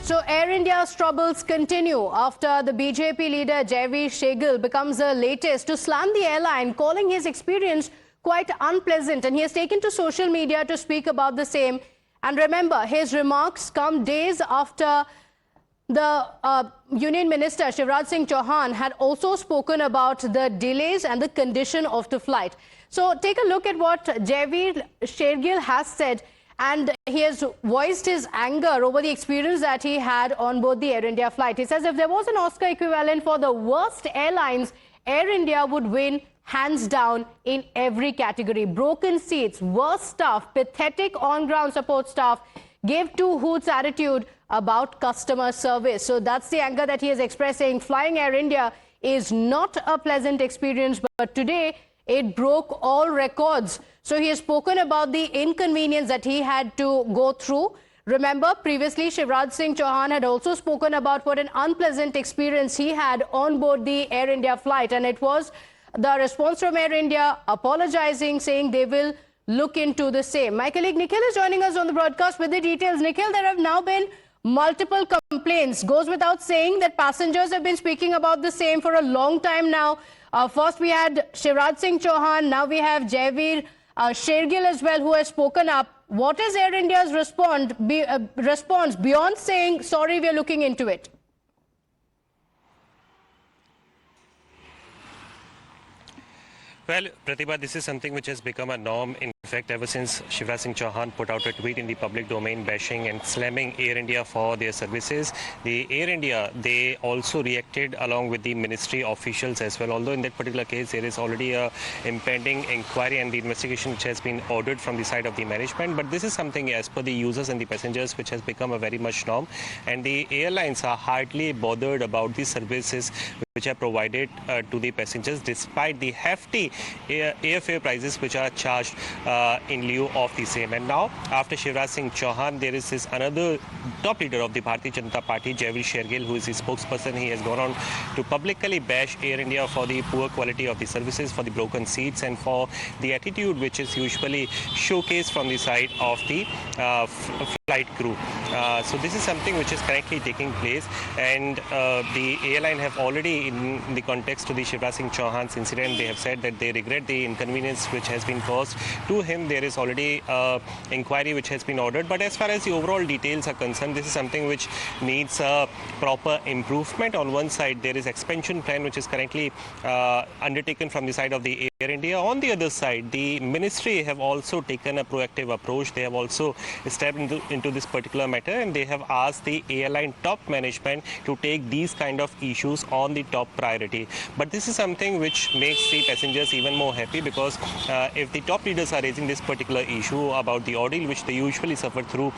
So Air India's troubles continue after the BJP leader Jaiveer Shergill becomes the latest to slam the airline, calling his experience quite unpleasant. And he has taken to social media to speak about the same. And remember, his remarks come days after the Union Minister Shivraj Singh Chauhan had also spoken about the delays and the condition of the flight. So take a look at what Jaiveer Shergill has said. And he has voiced his anger over the experience that he had on board the Air India flight. He says if there was an Oscar equivalent for the worst airlines, Air India would win hands down in every category. Broken seats, worst staff, pathetic on-ground support staff, gave two hoots attitude about customer service. So that's the anger that he is expressing. Flying Air India is not a pleasant experience, but today it broke all records. So he has spoken about the inconvenience that he had to go through. Remember, previously Shivraj Singh Chauhan had also spoken about what an unpleasant experience he had on board the Air India flight. And it was the response from Air India apologizing, saying they will look into the same. My colleague Nikhil is joining us on the broadcast with the details. Nikhil, there have now been multiple complaints. Goes without saying that passengers have been speaking about the same for a long time now. First we had Shivraj Singh Chauhan, now we have Jaiveer Shergill as well, who has spoken up. What is Air India's response beyond saying, sorry, we are looking into it? Well, Pratibha, this is something which has become a norm. In fact, ever since Shivraj Singh Chauhan put out a tweet in the public domain bashing and slamming Air India for their services, the Air India, they also reacted along with the ministry officials as well. Although in that particular case, there is already a impending inquiry and the investigation which has been ordered from the side of the management. But this is something as per the users and the passengers which has become a very much norm. And the airlines are hardly bothered about the services which are provided to the passengers, despite the hefty airfare prices which are charged in lieu of the same. And now, after Shivraj Singh Chauhan, there is this another top leader of the Bharatiya Janata Party, Jaiveer Shergill, who is the spokesperson. He has gone on to publicly bash Air India for the poor quality of the services, for the broken seats, and for the attitude which is usually showcased from the side of the flight crew. So this is something which is currently taking place, and the airline have already, in the context to the Shivraj Singh Chauhan's incident, they have said that they regret the inconvenience which has been caused to him. There is already inquiry which has been ordered, but as far as the overall details are concerned, this is something which needs a proper improvement. On one side, there is expansion plan which is currently undertaken from the side of the Air India. On the other side, the ministry have also taken a proactive approach. They have also stepped into this particular matter, and they have asked the airline top management to take these kind of issues on the top priority. But this is something which makes the passengers even more happy, because if the top leaders are raising this particular issue about the ordeal which they usually suffer through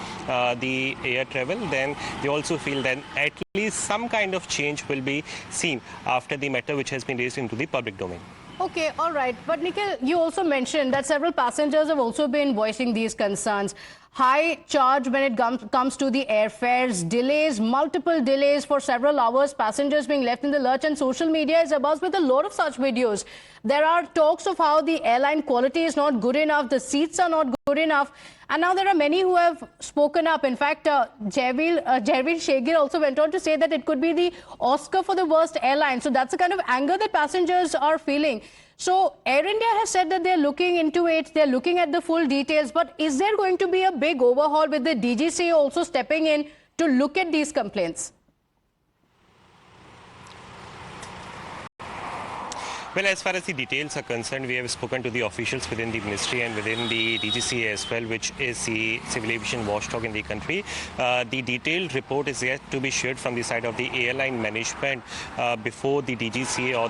the air travel, then they also feel that at least some kind of change will be seen after the matter which has been raised into the public domain. Okay, all right. But Nikhil, you also mentioned that several passengers have also been voicing these concerns. High charge when it comes to the airfares, delays, multiple delays for several hours, passengers being left in the lurch, and social media is abuzz with a lot of such videos. There are talks of how the airline quality is not good enough, the seats are not good enough, and now there are many who have spoken up. In fact, Jaiveer Shergill also went on to say that it could be the Oscar for the worst airline. So that's the kind of anger that passengers are feeling. So Air India has said that they're looking into it, they're looking at the full details, but is there going to be a big overhaul with the DGCA also stepping in to look at these complaints? Well, as far as the details are concerned, we have spoken to the officials within the ministry and within the DGCA as well, which is the civil aviation watchdog in the country. The detailed report is yet to be shared from the side of the airline management before the DGCA or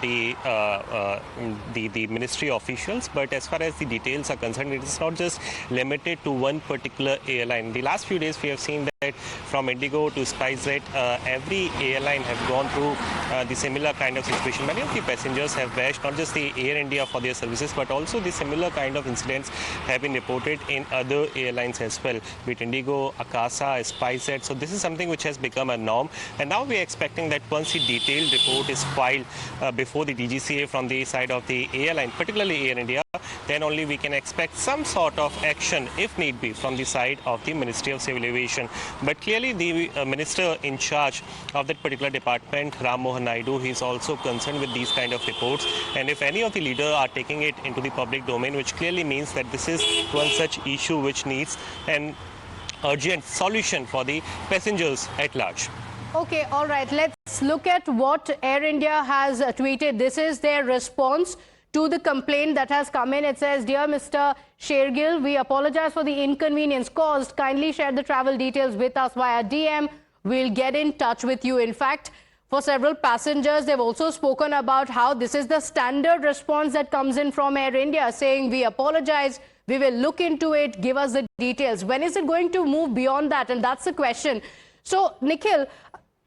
the ministry officials. But as far as the details are concerned, it is not just limited to one particular airline. The last few days, we have seen that from Indigo to SpiceJet, every airline have gone through the similar kind of situation. Many of the passengers have bashed not just the Air India for their services, but also the similar kind of incidents have been reported in other airlines as well, be it Indigo, Akasa, SpiceJet. So this is something which has become a norm. And now we are expecting that once the detailed report is filed before the DGCA from the side of the airline, particularly Air India, then only we can expect some sort of action, if need be, from the side of the Ministry of Civil Aviation. But clearly the minister in charge of that particular department, Ram Mohan Naidu, he is also concerned with these kind of reports. And if any of the leaders are taking it into the public domain, which clearly means that this is one such issue which needs an urgent solution for the passengers at large. Okay, all right. Let's look at what Air India has tweeted. This is their response to the complaint that has come in. It says, "Dear Mr. Shergill, we apologize for the inconvenience caused. Kindly share the travel details with us via DM. We'll get in touch with you." In fact, for several passengers, they've also spoken about how this is the standard response that comes in from Air India, saying, "We apologize. We will look into it. Give us the details." When is it going to move beyond that? And that's the question. So, Nikhil,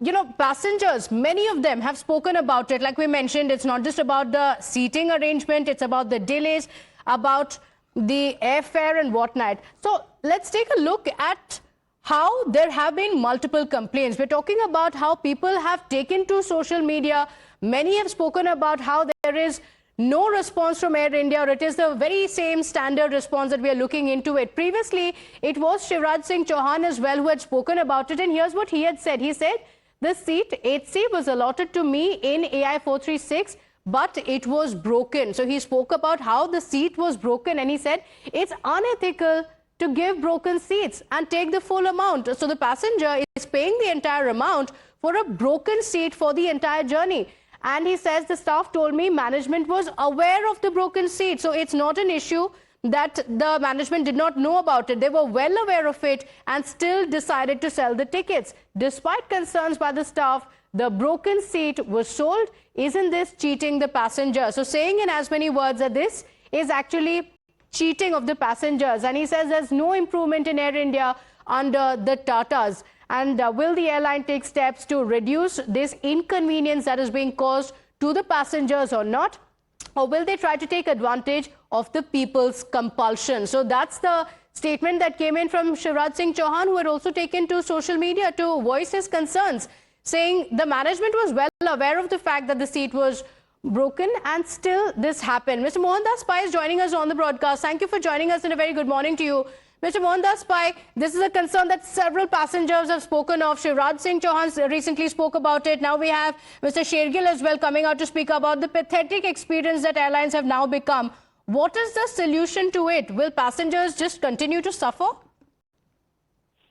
you know, passengers, many of them have spoken about it. Like we mentioned, it's not just about the seating arrangement, it's about the delays, about the airfare and whatnot. So let's take a look at how there have been multiple complaints. We're talking about how people have taken to social media. Many have spoken about how there is no response from Air India, or it is the very same standard response that we are looking into it. Previously, it was Shivraj Singh Chauhan as well who had spoken about it. And here's what he had said. He said, "The seat 8C was allotted to me in AI 436, but it was broken." So he spoke about how the seat was broken, and he said it's unethical to give broken seats and take the full amount. So the passenger is paying the entire amount for a broken seat for the entire journey. And he says the staff told me management was aware of the broken seat. So it's not an issue that the management did not know about it. They were well aware of it and still decided to sell the tickets. Despite concerns by the staff, the broken seat was sold. Isn't this cheating the passenger? So saying in as many words that this is actually cheating of the passengers. And he says there's no improvement in Air India under the Tatas. And will the airline take steps to reduce this inconvenience that is being caused to the passengers or not? Or will they try to take advantage of the people's compulsion? So that's the statement that came in from Shivraj Singh Chauhan, who had also taken to social media to voice his concerns, saying the management was well aware of the fact that the seat was broken and still this happened. Mr. Mohandas Pai is joining us on the broadcast. Thank you for joining us and a very good morning to you. Mr. Mohandas Pai, this is a concern that several passengers have spoken of. Shivraj Singh Chauhan recently spoke about it. Now we have Mr. Shergill as well coming out to speak about the pathetic experience that airlines have now become. What is the solution to it? Will passengers just continue to suffer?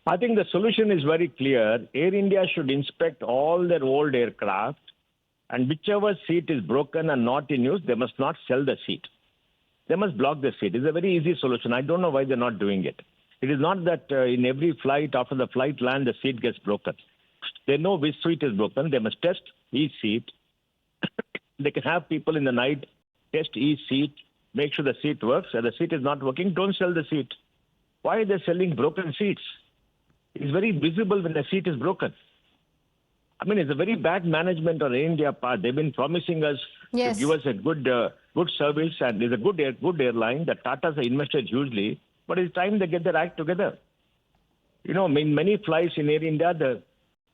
I think the solution is very clear. Air India should inspect all their old aircraft, and whichever seat is broken and not in use, they must not sell the seat. They must block the seat. It's a very easy solution. I don't know why they're not doing it. It is not that in every flight, after the flight land, the seat gets broken. They know which seat is broken. They must test each seat. They can have people in the night test each seat, make sure the seat works. If the seat is not working, don't sell the seat. Why are they selling broken seats? It's very visible when the seat is broken. I mean, it's a very bad management on Air India part. They've been promising us to give us a good service, and it's a good airline. The Tatas have invested hugely, but it's time they get their act together. You know, in many flights in Air India,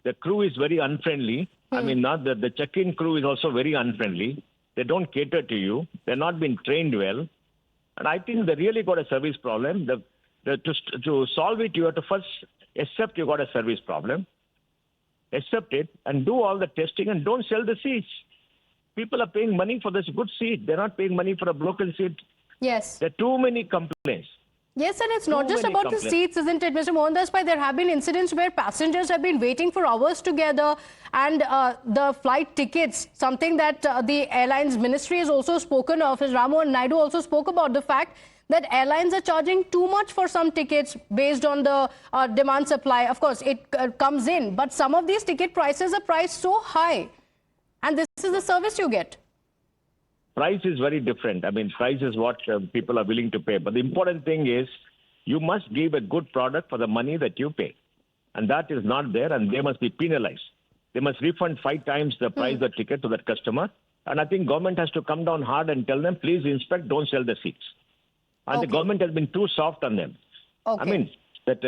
the crew is very unfriendly. I mean, not the check-in crew is also very unfriendly. They don't cater to you. They're not being trained well, and I think they really got a service problem. To solve it, you have to first accept you got a service problem. Accept it and do all the testing and don't sell the seats. People are paying money for this good seat. They're not paying money for a broken seat. Yes. There are too many complaints. Yes, and it's not just about the seats, isn't it, Mr. Mohandas Pai? There have been incidents where passengers have been waiting for hours together, and the flight tickets, something that the airlines ministry has also spoken of, as Ram Mohan Naidu also spoke about the fact that airlines are charging too much for some tickets based on the demand supply. Of course, it comes in, but some of these ticket prices are priced so high, and this is the service you get. Price is very different. I mean, price is what people are willing to pay. But the important thing is you must give a good product for the money that you pay. And that is not there, and they must be penalized. They must refund 5 times the price of the ticket to that customer. And I think government has to come down hard and tell them, please inspect, don't sell the seats. And the government has been too soft on them. I mean, that,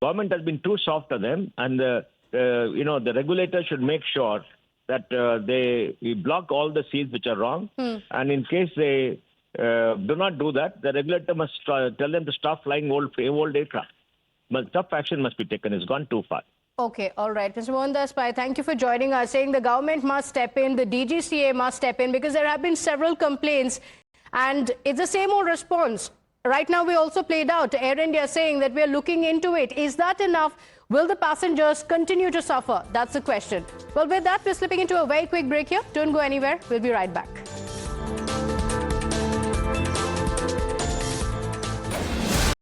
government has been too soft on them, and, the regulator should make sure that they block all the seats which are wrong. And in case they do not do that. The regulator must tell them to stop flying old aircraft. But tough action must be taken. It's gone too far. Okay, all right. Mr. Mohandas Pai, thank you for joining us, saying the government must step in, the DGCA must step in, because there have been several complaints and it's the same old response. Right now, we also played out Air India saying that we're looking into it. Is that enough? Will the passengers continue to suffer? That's the question. Well, with that, we're slipping into a very quick break here. Don't go anywhere. We'll be right back.